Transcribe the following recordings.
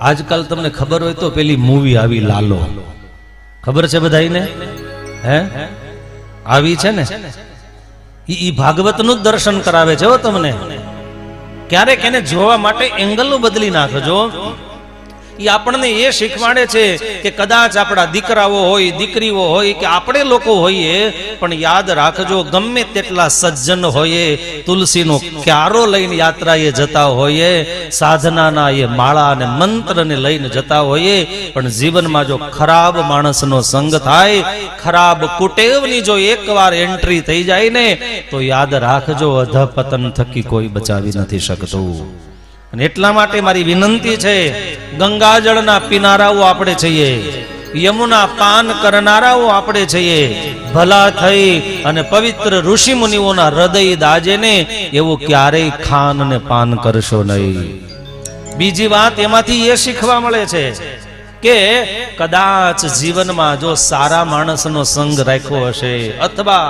આજકાલ તમને ખબર હોય તો પેલી મૂવી આવી લાલો, ખબર છે બધાઈને? હે આવી છે ને, ઈ ભાગવતનું જ દર્શન કરાવે છે હો તમને. ક્યારેક એને જોવા માટે એંગલ બદલી નાખજો. ઈ આપણને એ શીખવાડે છે કે કદાચ આપણા દીકરાઓ હોય, દીકરીઓ હોય કે આપણે લોકો હોઈએ, પણ યાદ રાખજો ગમે તેટલા સજ્જન હોઈએ, તુલસીનો ક્યારો લઈને યાત્રાએ જતા હોઈએ, સાધનાના એ માળા અને મંત્રને લઈને જતા હોઈએ, પણ જીવનમાં જો ખરાબ માણસનો સંગ થાય, ખરાબ કુટેવની જો એકવાર એન્ટ્રી થઈ જાય ને, તો યાદ રાખજો અધપતન થકી કોઈ બચાવી નથી શકતું. અને એટલા માટે મારી વિનંતી છે, ગંગાજળના પીનારાઓ આપણે છીએ, યમુના પાન કરનારાઓ આપણે છીએ. ભલા થઈ અને પવિત્ર ઋષિ મુનિઓના હૃદય દાજે ને એવું ક્યારેય ખાન ને પાન કરશો નહીં. બીજી વાત એમાંથી એ શીખવા મળે છે કે કદાચ જીવનમાં જો સારા માણસનો સંગ રાખ્યો હશે, અથવા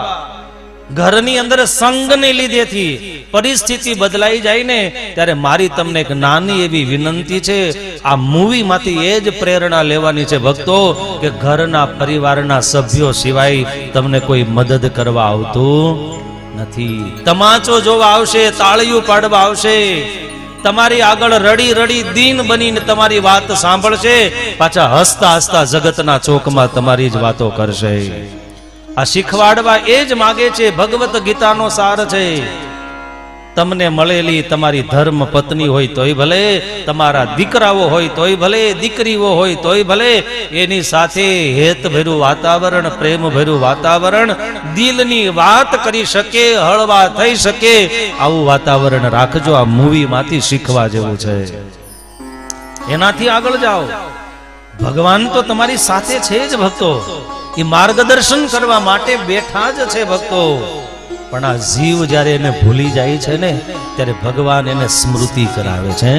ઘરની અંદર સંગને લીધેથી પરિસ્થિતિ બદલાઈ જાય ને, ત્યારે મારી તમને એક નાની એવી વિનંતી છે, આ મૂવી માંથી એ જ પ્રેરણા લેવાની છે ભક્તો, કે ઘરના પરિવારના સભ્યો સિવાય તમને કોઈ મદદ કરવા આવતું નથી. તમાચો જોવા આવશે, તાળીઓ પાડવા આવશે, તમારી આગળ રડી રડી દીન બનીને તમારી વાત સાંભળશે, પાછા હસતા હસતા જગતના ચોકમાં તમારી જ વાતો કરશે. આ શીખવાડવા એ જ માગે છે. ભગવત ગીતાનો સાર છે. તમને મળેલી તમારી ધર્મ પત્ની હોય તોય ભલે, તમારા દીકરાઓ હોય તોય ભલે, દીકરીઓ હોય તોય ભલે, એની સાથે હેત ભર્યું વાતાવરણ, પ્રેમ ભર્યું વાતાવરણ, દિલની વાત કરી શકે, હળવા થઈ શકે, આવું વાતાવરણ રાખજો. આ મૂવી માંથી શીખવા જેવું છે. એનાથી આગળ જાઓ. ભગવાન તો તમારી સાથે છે જ ભક્તો, એ માર્ગદર્શન કરવા માટે બેઠા જ છે ભક્તો. પણ આ જીવ જ્યારે એને ભૂલી જાય છે ને, ત્યારે ભગવાન એને સ્મૃતિ કરાવે છે.